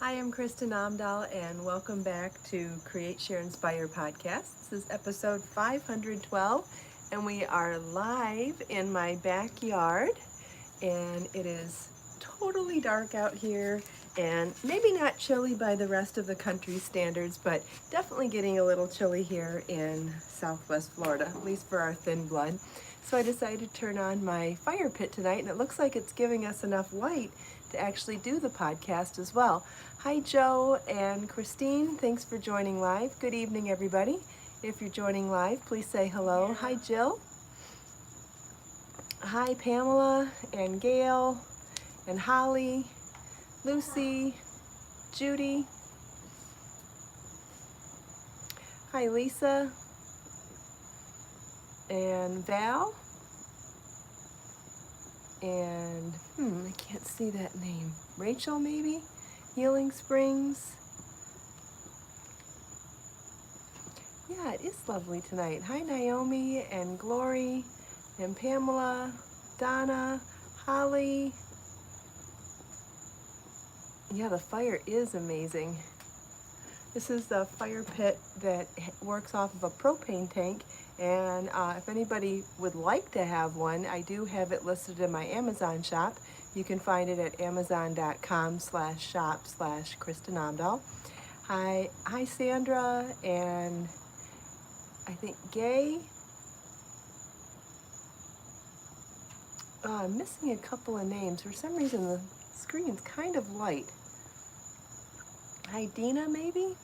Hi, I'm Kristin Omdahl, and welcome back to Create, Share, Inspire podcast. This is episode 512, and we are live in my backyard, and it is totally dark out here, and maybe not chilly by the rest of the country standards, but definitely getting a little chilly here in Southwest Florida, at least for our thin blood. So I decided to turn on my fire pit tonight, and it looks like it's giving us enough light to actually do the podcast as well. Hi, Joe and Christine. Thanks for joining live. Good evening, everybody. If you're joining live, please say hello. Hi, Jill. Hi, Pamela and Gail and Holly, Lucy, Judy. Hi, Lisa and Val. And I can't see that name. Rachel, maybe? Healing Springs. Yeah, it is lovely tonight. Hi, Naomi and Glory and Pamela, Donna, Holly. Yeah, the fire is amazing. This is the fire pit that works off of a propane tank, and if anybody would like to have one, I do have it listed in my Amazon shop. You can find it at amazon.com/shop/Kristin Omdahl. Hi, Sandra, and I think Gay. I'm missing a couple of names. For some reason, the screen's kind of light. Hi, Dina, maybe?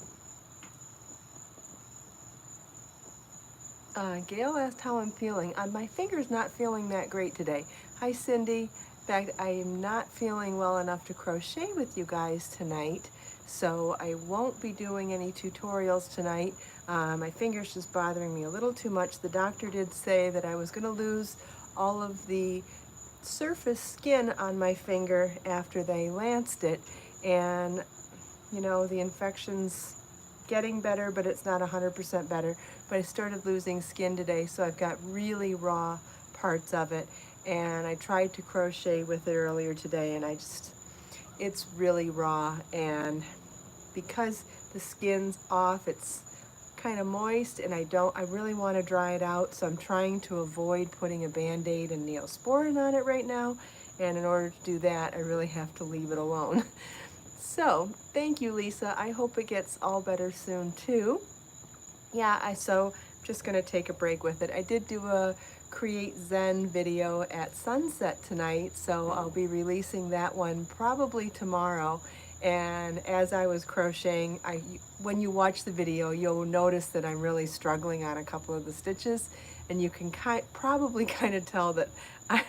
Gail asked how I'm feeling. My finger's not feeling that great today. Hi, Cindy. In fact, I am not feeling well enough to crochet with you guys tonight, so I won't be doing any tutorials tonight. My finger's just bothering me a little too much. The doctor did say that I was going to lose all of the surface skin on my finger after they lanced it, and you know, the infection's getting better, but it's not 100% better. But I started losing skin today, so I've got really raw parts of it, and I tried to crochet with it earlier today, and it's really raw, and because the skin's off, it's kind of moist, and I really want to dry it out, so I'm trying to avoid putting a Band-Aid and Neosporin on it right now, and in order to do that, I really have to leave it alone. So, thank you, Lisa. I hope it gets all better soon, too. Yeah, so I'm just going to take a break with it. I did do a Create Zen video at sunset tonight, so I'll be releasing that one probably tomorrow. And as I was crocheting, when you watch the video, you'll notice that I'm really struggling on a couple of the stitches, and you can probably kind of tell that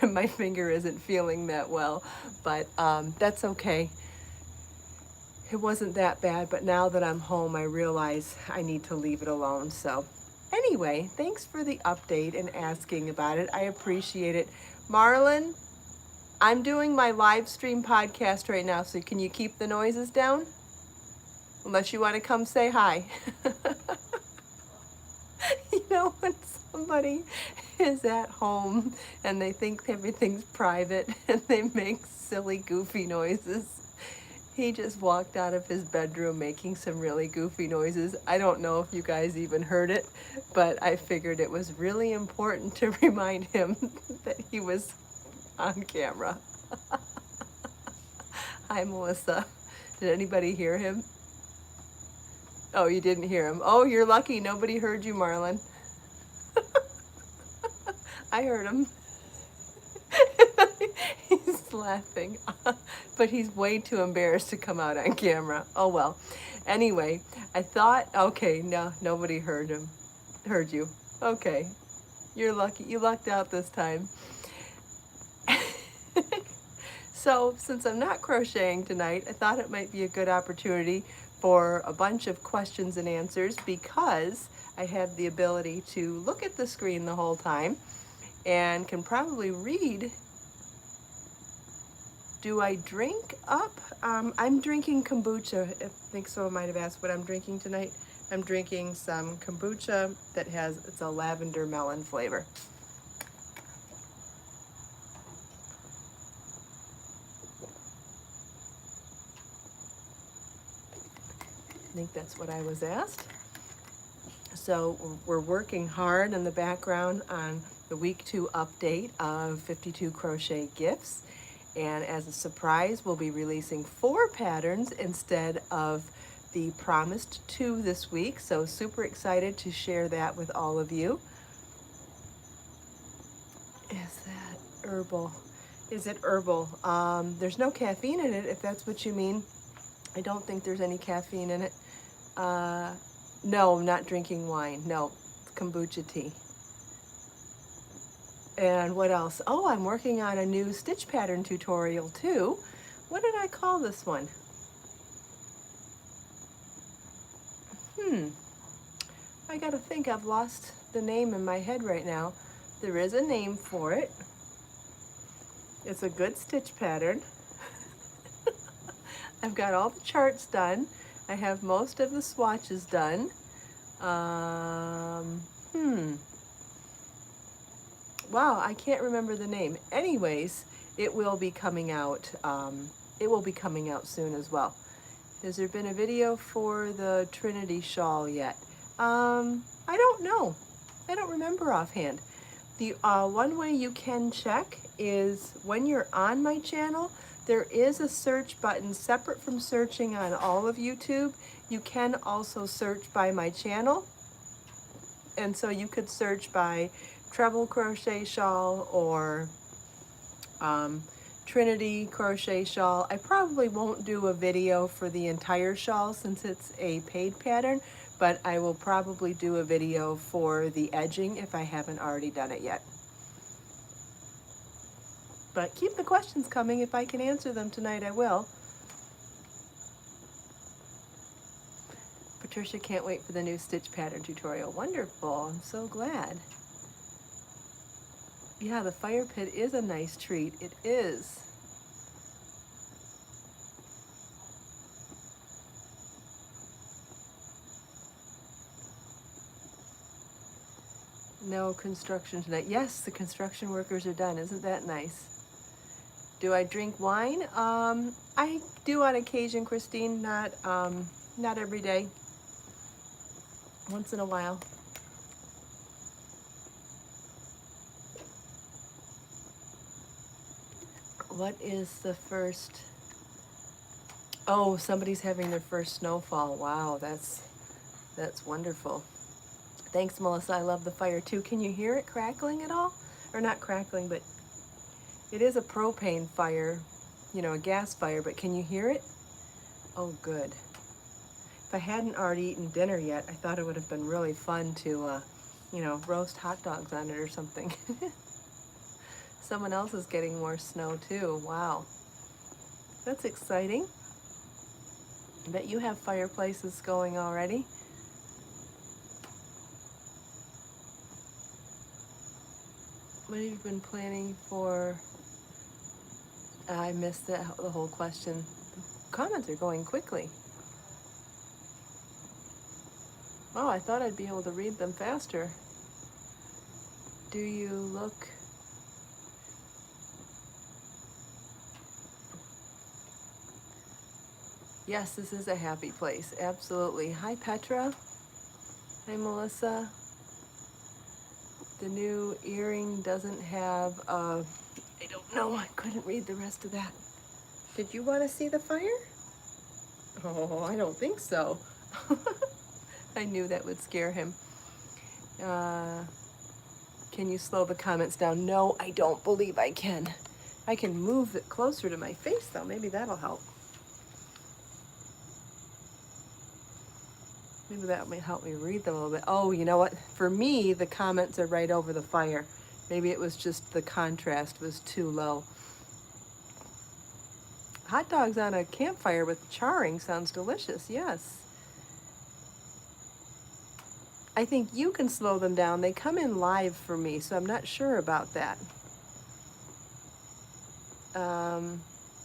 my finger isn't feeling that well, but that's okay. It wasn't that bad, but now that I'm home, I realize I need to leave it alone. So anyway, thanks for the update and asking about it. I appreciate it. Marlon, I'm doing my live stream podcast right now, so can you keep the noises down? Unless you want to come say hi. You know, when somebody is at home and they think everything's private and they make silly, goofy noises. He just walked out of his bedroom making some really goofy noises. I don't know if you guys even heard it, but I figured it was really important to remind him that he was on camera. Hi, Melissa. Did anybody hear him? Oh, you didn't hear him. Oh, you're lucky. Nobody heard you, Marlon. I heard him. He's laughing, but he's way too embarrassed to come out on camera. Oh well. Anyway, I thought, okay, no, nobody heard you. Okay, you're lucky. You lucked out this time. So since I'm not crocheting tonight, I thought it might be a good opportunity for a bunch of questions and answers, because I have the ability to look at the screen the whole time and can probably read. Do I drink up? I'm drinking kombucha. I think someone might have asked what I'm drinking tonight. I'm drinking some kombucha it's a lavender melon flavor. think that's what I was asked. So we're working hard in the background on the week 2 update of 52 crochet gifts. And as a surprise, we'll be releasing 4 patterns instead of the promised 2 this week. So super excited to share that with all of you. Is that herbal? Is it herbal? There's no caffeine in it, if that's what you mean. I don't think there's any caffeine in it. No, I'm not drinking wine. No, it's kombucha tea. And what else? Oh, I'm working on a new stitch pattern tutorial too. What did I call this one? I gotta think. I've lost the name in my head right now. There is a name for it. It's a good stitch pattern. I've got all the charts done. I have most of the swatches done. Wow, I can't remember the name. Anyways, it will be coming out. It will be coming out soon as well. Has there been a video for the Trinity shawl yet? I don't know. I don't remember offhand. The one way you can check is when you're on my channel, there is a search button separate from searching on all of YouTube. You can also search by my channel. And so you could search by treble crochet shawl or Trinity crochet shawl. I probably won't do a video for the entire shawl since it's a paid pattern, but I will probably do a video for the edging if I haven't already done it yet. But keep the questions coming. If I can answer them tonight, I will. Patricia can't wait for the new stitch pattern tutorial. Wonderful. I'm so glad. Yeah, the fire pit is a nice treat. It is. No construction tonight. Yes, the construction workers are done. Isn't that nice? Do I drink wine? I do on occasion, Christine. Not every day. Once in a while. What is the first? Oh, somebody's having their first snowfall. Wow, that's wonderful. Thanks, Melissa. I love the fire too. Can you hear it crackling at all? Or not crackling, but it is a propane fire, you know, a gas fire, but can you hear it? Oh, good. If I hadn't already eaten dinner yet, I thought it would have been really fun to, you know, roast hot dogs on it or something. Someone else is getting more snow too. Wow. That's exciting. I bet you have fireplaces going already. What have you been planning for? I missed the whole question. Comments are going quickly. Oh, I thought I'd be able to read them faster. Do you look? Yes, this is a happy place. Absolutely. Hi, Petra. Hi, Melissa. The new earring doesn't have a... I don't know. I couldn't read the rest of that. Did you want to see the fire? Oh, I don't think so. I knew that would scare him. Can you slow the comments down? No, I don't believe I can. I can move it closer to my face, though. Maybe that'll help. Maybe that might help me read them a little bit. Oh, you know what? For me, the comments are right over the fire. Maybe it was just the contrast was too low. Hot dogs on a campfire with charring sounds delicious. Yes. I think you can slow them down. They come in live for me, so I'm not sure about that.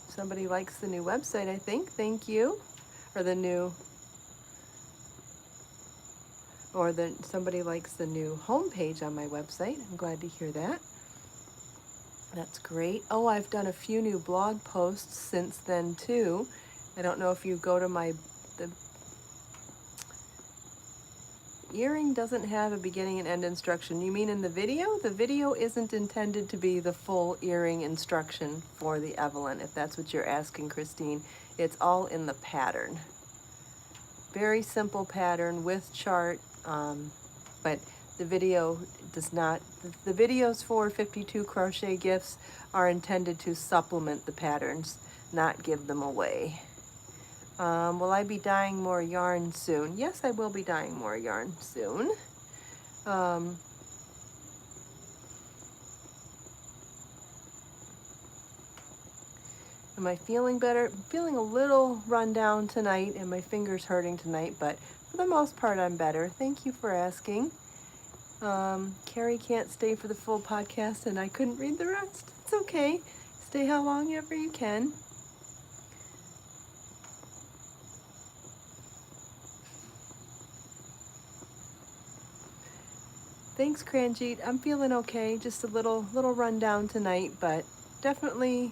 Somebody likes the new website, I think. Thank you. Or the new... Or somebody likes the new homepage on my website. I'm glad to hear that. That's great. Oh, I've done a few new blog posts since then too. I don't know if you go to earring doesn't have a beginning and end instruction. You mean in the video? The video isn't intended to be the full earring instruction for the Evelyn, if that's what you're asking, Christine. It's all in the pattern. Very simple pattern with chart, but the video does not. The videos for 52 crochet gifts are intended to supplement the patterns, not give them away. Will I be dyeing more yarn soon? Yes, I will be dyeing more yarn soon. Am I feeling better? I'm feeling a little run down tonight and my fingers hurting tonight, but for the most part I'm better. Thank you for asking. Carrie can't stay for the full podcast and I couldn't read the rest. It's okay. Stay how long ever you can. Thanks, Cranjeet. I'm feeling okay. Just a little run down tonight, but definitely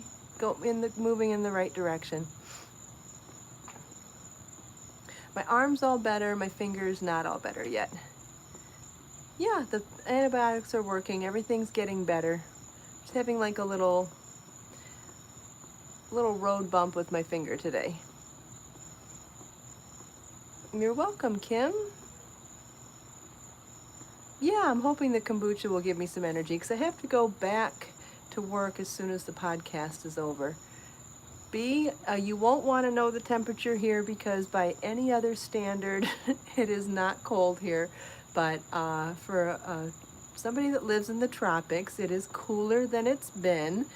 moving in the right direction. My arm's all better. My fingers not all better yet. Yeah, the antibiotics are working. Everything's getting better. Just having like a little road bump with my finger today. You're welcome, Kim. Yeah, I'm hoping the kombucha will give me some energy because I have to go back to work as soon as the podcast is over. B, you won't want to know the temperature here because by any other standard, it is not cold here. But for somebody that lives in the tropics, it is cooler than it's been.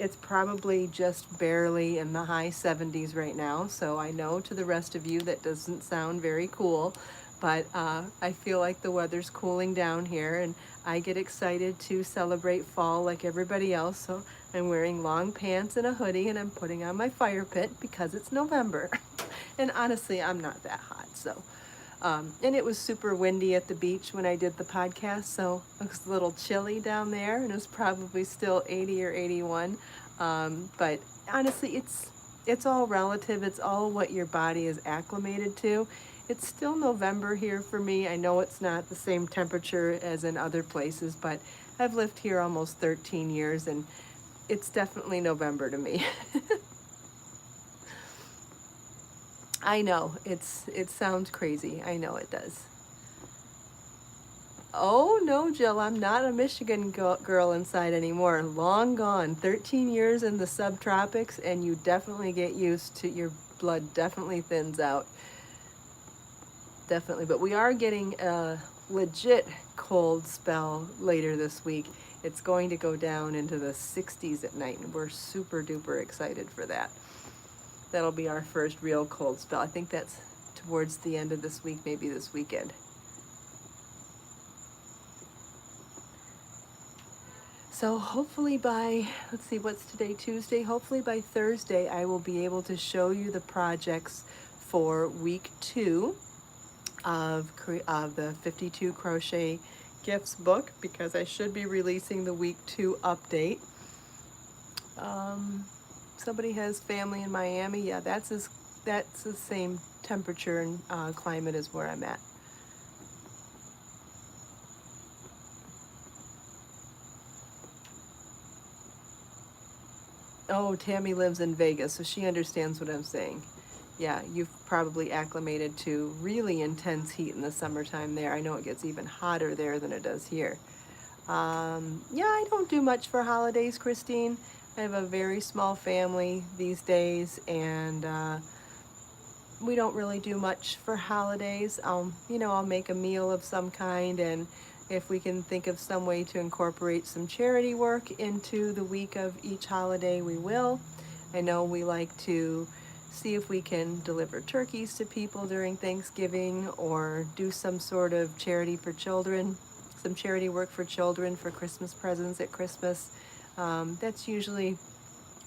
It's probably just barely in the high 70s right now. So I know to the rest of you that doesn't sound very cool. But I feel like the weather's cooling down here and I get excited to celebrate fall like everybody else. So I'm wearing long pants and a hoodie and I'm putting on my fire pit because it's November. And honestly, I'm not that hot. So, and it was super windy at the beach when I did the podcast. So it was a little chilly down there and it was probably still 80 or 81. But honestly, it's all relative. It's all what your body is acclimated to. It's still November here for me. I know it's not the same temperature as in other places, but I've lived here almost 13 years and it's definitely November to me. I know, it sounds crazy. I know it does. Oh no, Jill, I'm not a Michigan girl inside anymore. Long gone. 13 years in the subtropics and you definitely get used to, your blood definitely thins out. Definitely, but we are getting a legit cold spell later this week. It's going to go down into the 60s at night, and we're super duper excited for that. That'll be our first real cold spell. I think that's towards the end of this week, maybe this weekend. So hopefully by, let's see, what's today, Tuesday? Hopefully by Thursday, I will be able to show you the projects for week 2 of the 52 Crochet Gifts book, because I should be releasing the week 2 update. Somebody has family in Miami. Yeah, that's the same temperature and climate as where I'm at. Oh, Tammy lives in Vegas, so she understands what I'm saying. Yeah, you've probably acclimated to really intense heat in the summertime there. I know it gets even hotter there than it does here. Yeah, I don't do much for holidays, Christine. I have a very small family these days, and we don't really do much for holidays. I'll make a meal of some kind, and if we can think of some way to incorporate some charity work into the week of each holiday, we will. I know we like to see if we can deliver turkeys to people during Thanksgiving or do some sort of charity for children, some charity work for children for Christmas presents at Christmas. That's usually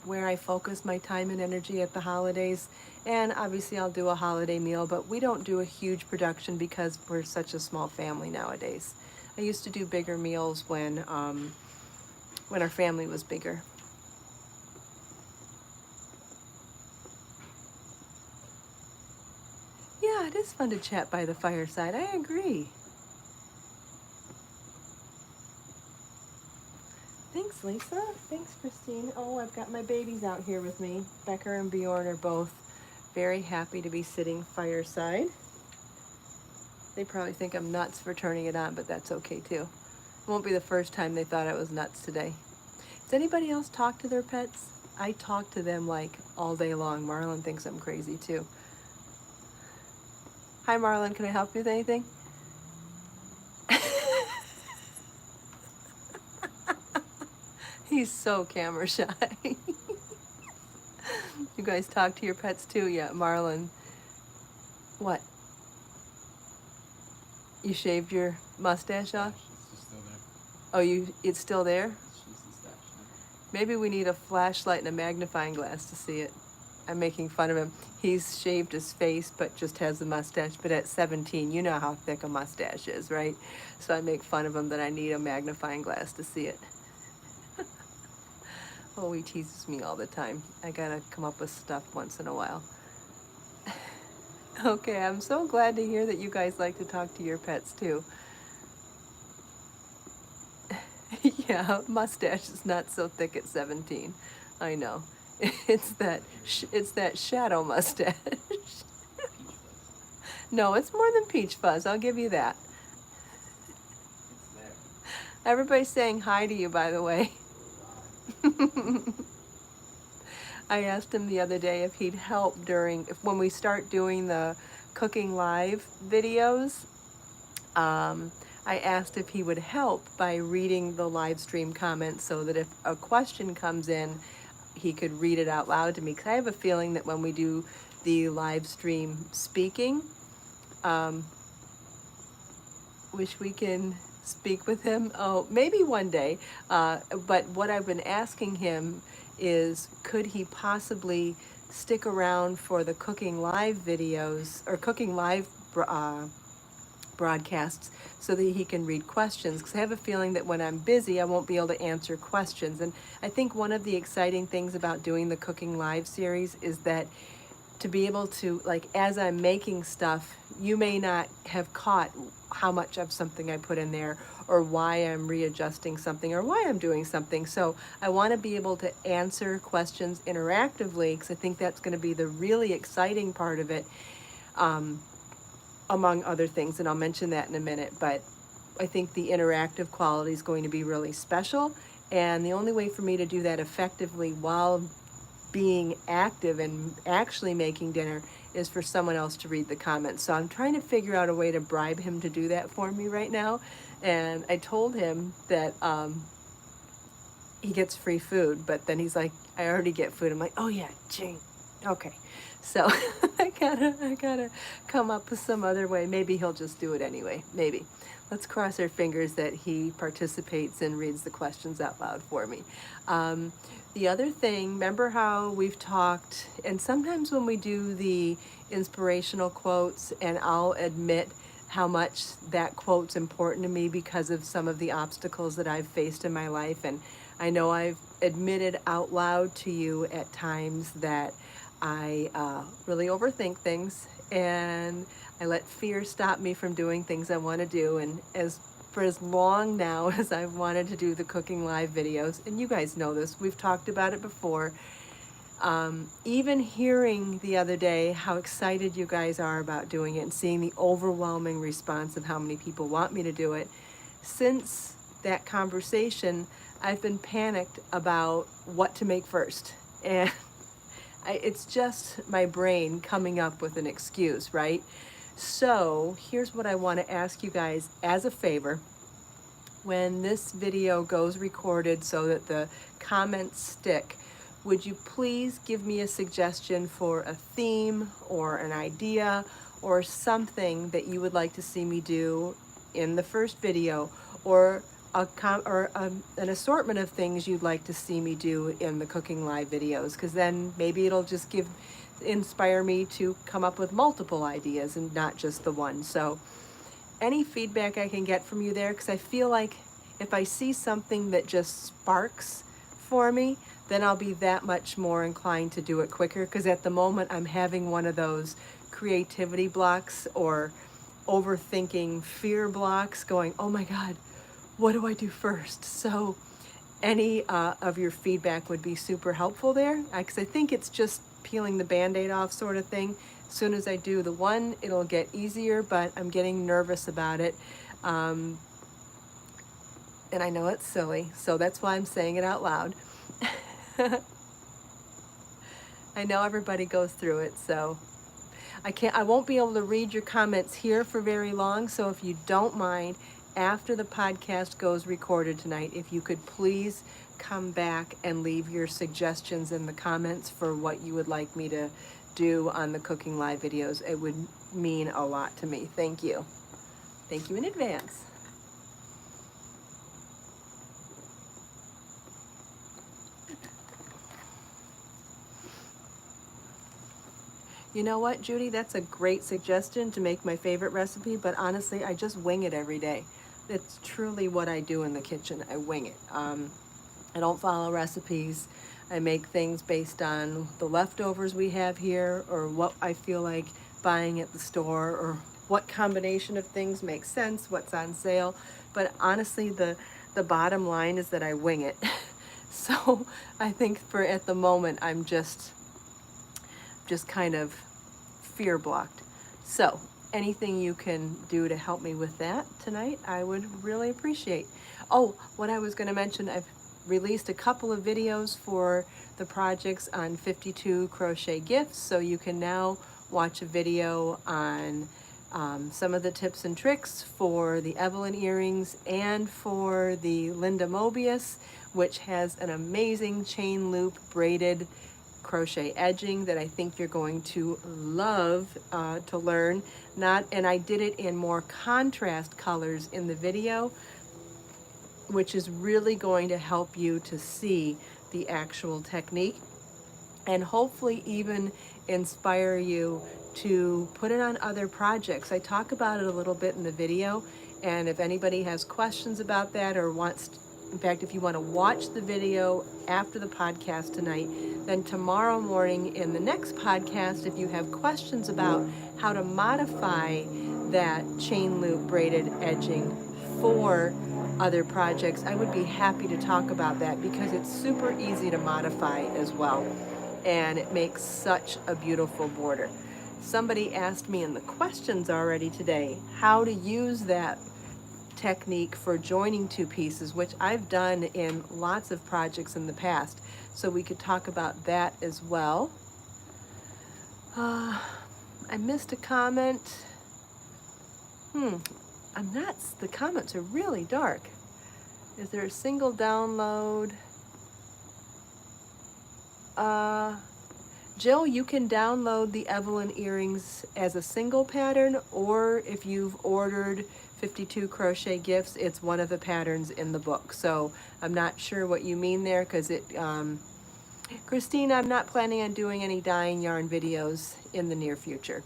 where I focus my time and energy at the holidays. And obviously I'll do a holiday meal, but we don't do a huge production because we're such a small family nowadays. I used to do bigger meals when our family was bigger. Yeah, it is fun to chat by the fireside. I agree. Thanks, Lisa. Thanks, Christine. Oh, I've got my babies out here with me. Becker and Bjorn are both very happy to be sitting fireside. They probably think I'm nuts for turning it on, but that's okay too. It won't be the first time they thought I was nuts today. Does anybody else talk to their pets? I talk to them like all day long. Marlon thinks I'm crazy too. Hi, Marlon. Can I help you with anything? He's so camera shy. You guys talk to your pets too? Yeah, Marlon. What? You shaved your mustache off? It's just still there. Oh, it's still there? It's just the stash now. Maybe we need a flashlight and a magnifying glass to see it. I'm making fun of him. He's shaved his face, but just has a mustache. But at 17, you know how thick a mustache is, right? So I make fun of him that I need a magnifying glass to see it. Oh, he teases me all the time. I gotta come up with stuff once in a while. Okay, I'm so glad to hear that you guys like to talk to your pets too. Yeah, mustache is not so thick at 17. I know. It's that shadow mustache. No, it's more than peach fuzz. I'll give you that. It's there. Everybody's saying hi to you, by the way. I asked him the other day if he'd help when we start doing the cooking live videos. I asked if he would help by reading the live stream comments so that if a question comes in, he could read it out loud to me. Because I have a feeling that when we do the live stream speaking, wish we can speak with him. Oh, maybe one day. But what I've been asking him is, could he possibly stick around for the cooking live videos or cooking live broadcasts so that he can read questions? Because I have a feeling that when I'm busy, I won't be able to answer questions. And I think one of the exciting things about doing the cooking live series is that to be able to, like, as I'm making stuff, you may not have caught how much of something I put in there or why I'm readjusting something or why I'm doing something. So I want to be able to answer questions interactively because I think that's going to be the really exciting part of it, among other things. And I'll mention that in a minute. But I think the interactive quality is going to be really special. And the only way for me to do that effectively while being active and actually making dinner is for someone else to read the comments. So I'm trying to figure out a way to bribe him to do that for me right now. And I told him that he gets free food, but then he's like, I already get food. I'm like, oh yeah, Jane. Okay. So I gotta come up with some other way. Maybe he'll just do it anyway. Maybe. Let's cross our fingers that he participates and reads the questions out loud for me. The other thing, remember how we've talked, and sometimes when we do the inspirational quotes, and I'll admit how much that quote's important to me because of some of the obstacles that I've faced in my life. And I know I've admitted out loud to you at times that I really overthink things and I let fear stop me from doing things I want to do. And for as long now as I've wanted to do the cooking live videos, and you guys know this, we've talked about it before, even hearing the other day how excited you guys are about doing it and seeing the overwhelming response of how many people want me to do it, since that conversation, I've been panicked about what to make first. And it's just my brain coming up with an excuse, right? So here's what I want to ask you guys as a favor. When this video goes recorded so that the comments stick, would you please give me a suggestion for a theme or an idea or something that you would like to see me do in the first video, or an assortment of things you'd like to see me do in the cooking live videos, because then maybe it'll just inspire me to come up with multiple ideas and not just the one. So any feedback I can get from you there, because I feel like if I see something that just sparks for me, then I'll be that much more inclined to do it quicker, because at the moment I'm having one of those creativity blocks or overthinking fear blocks, going, oh my God, what do I do first? So any of your feedback would be super helpful there, because I think it's just peeling the Band-Aid off sort of thing. As soon as I do the one, it'll get easier, but I'm getting nervous about it. And I know it's silly, so that's why I'm saying it out loud. I know everybody goes through it, so I won't be able to read your comments here for very long, so if you don't mind, after the podcast goes recorded tonight, if you could please come back and leave your suggestions in the comments for what you would like me to do on the Cooking Live videos. It would mean a lot to me. Thank you. Thank you in advance. You know what, Judy? That's a great suggestion to make my favorite recipe, but honestly, I just wing it every day. It's truly what I do in the kitchen. I wing it. I don't follow recipes. I make things based on the leftovers we have here, or what I feel like buying at the store, or what combination of things makes sense, what's on sale. But honestly, the bottom line is that I wing it. So I think for at the moment, I'm just kind of fear blocked. So anything you can do to help me with that tonight, I would really appreciate. Oh, what I was going to mention, I've released a couple of videos for the projects on 52 crochet gifts, so you can now watch a video on some of the tips and tricks for the Evelyn earrings and for the Linda Mobius, which has an amazing chain loop braided crochet edging that I think you're going to love to learn. And I did it in more contrast colors in the video, which is really going to help you to see the actual technique and hopefully even inspire you to put it on other projects. I talk about it a little bit in the video, and if anybody has questions about that or in fact, if you want to watch the video after the podcast tonight, then tomorrow morning in the next podcast, if you have questions about how to modify that chain loop braided edging for other projects, I would be happy to talk about that because it's super easy to modify as well. And it makes such a beautiful border. Somebody asked me in the questions already today how to use that technique for joining two pieces, which I've done in lots of projects in the past. So we could talk about that as well. I missed a comment. The comments are really dark. Is there a single download? Jill, you can download the Evelyn earrings as a single pattern, or if you've ordered 52 crochet gifts, it's one of the patterns in the book. So I'm not sure what you mean there, because Christine, I'm not planning on doing any dyeing yarn videos in the near future.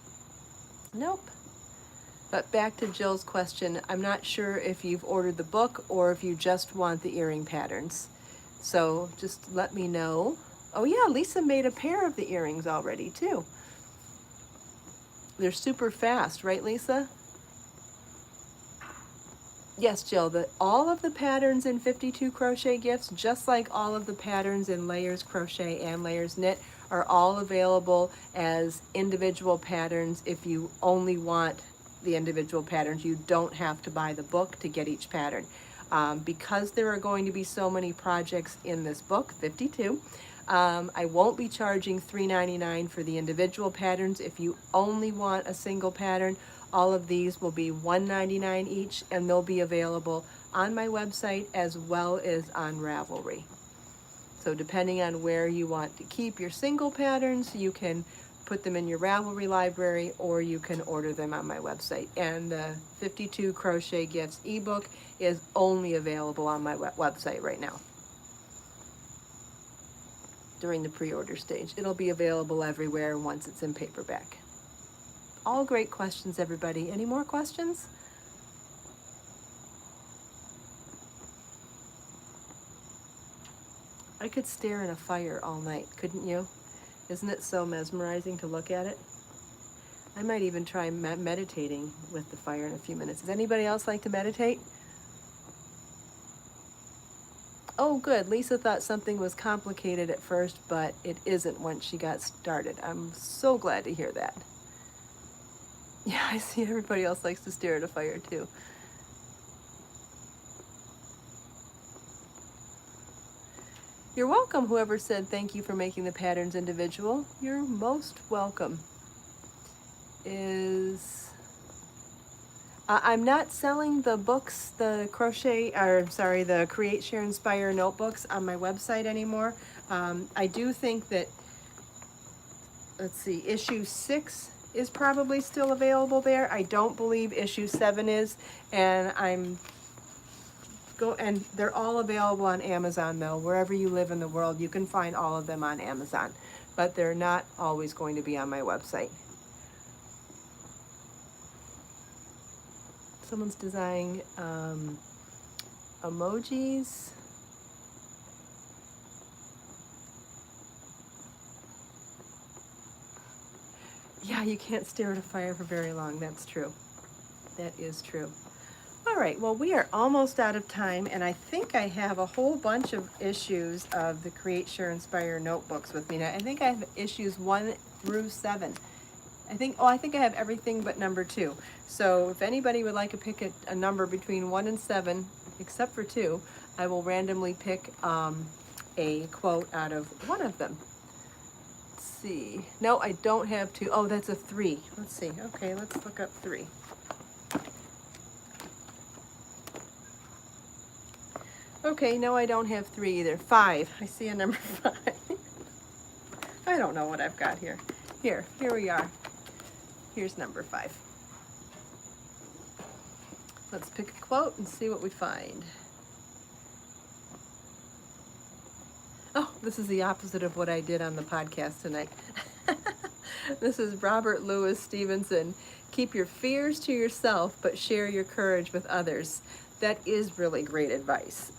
Nope. But back to Jill's question, I'm not sure if you've ordered the book or if you just want the earring patterns. So just let me know. Oh yeah, Lisa made a pair of the earrings already too. They're super fast, right, Lisa? Yes, Jill, all of the patterns in 52 crochet gifts, just like all of the patterns in Layers Crochet and Layers Knit, are all available as individual patterns. If you only want the individual patterns, you don't have to buy the book to get each pattern. Because there are going to be so many projects in this book, 52, I won't be charging $3.99 for the individual patterns. If you only want a single pattern, all of these will be $1.99 each, and they'll be available on my website as well as on Ravelry. So depending on where you want to keep your single patterns, you can put them in your Ravelry library, or you can order them on my website. And the 52 Crochet Gifts ebook is only available on my website right now during the pre-order stage. It'll be available everywhere once it's in paperback. All great questions, everybody. Any more questions? I could stare in a fire all night, couldn't you? Isn't it so mesmerizing to look at it? I might even try meditating with the fire in a few minutes. Does anybody else like to meditate? Oh, good. Lisa thought something was complicated at first, but it isn't once she got started. I'm so glad to hear that. Yeah, I see everybody else likes to stare at a fire too. You're welcome, whoever said thank you for making the patterns individual. You're most welcome. I'm not selling the books, the Create, Share, Inspire notebooks on my website anymore. I do think that, let's see, issue 6 is probably still available there. I don't believe issue 7 is, and and they're all available on Amazon though. Wherever you live in the world, you can find all of them on Amazon, but they're not always going to be on my website. Someone's designing emojis. Yeah, you can't stare at a fire for very long. That's true. That is true. All right, well, we are almost out of time, and I think I have a whole bunch of issues of the Create, Share, Inspire notebooks with me now. I think I have issues 1 through 7. I think I have everything but number 2. So if anybody would like to pick a number between 1 and 7, except for 2, I will randomly pick a quote out of one of them. Let's see. No, I don't have 2. Oh, that's a 3. Let's see. Okay, let's look up 3. Okay, no, I don't have 3 either. 5. I see a number 5. I don't know what I've got here. Here we are. Here's number 5. Let's pick a quote and see what we find. Oh, this is the opposite of what I did on the podcast tonight. This is Robert Louis Stevenson. Keep your fears to yourself, but share your courage with others. That is really great advice.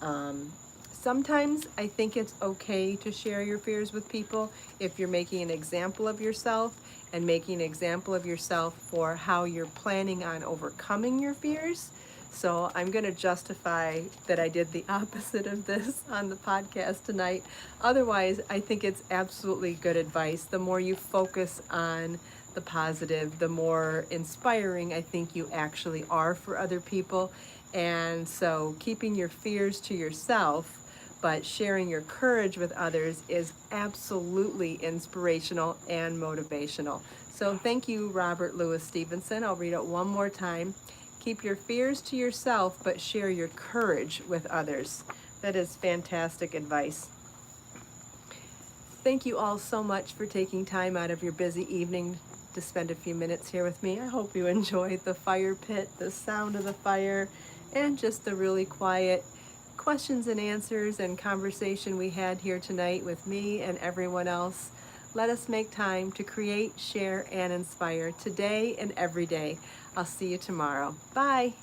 Sometimes I think it's okay to share your fears with people if you're making an example of yourself and making an example of yourself for how you're planning on overcoming your fears. So I'm going to justify that I did the opposite of this on the podcast tonight. Otherwise, I think it's absolutely good advice. The more you focus on the positive, the more inspiring I think you actually are for other people. And so keeping your fears to yourself, but sharing your courage with others is absolutely inspirational and motivational. So thank you, Robert Louis Stevenson. I'll read it one more time. Keep your fears to yourself, but share your courage with others. That is fantastic advice. Thank you all so much for taking time out of your busy evening to spend a few minutes here with me. I hope you enjoyed the fire pit, the sound of the fire, and just the really quiet questions and answers and conversation we had here tonight with me and everyone else. Let us make time to create, share, and inspire today and every day. I'll see you tomorrow. Bye.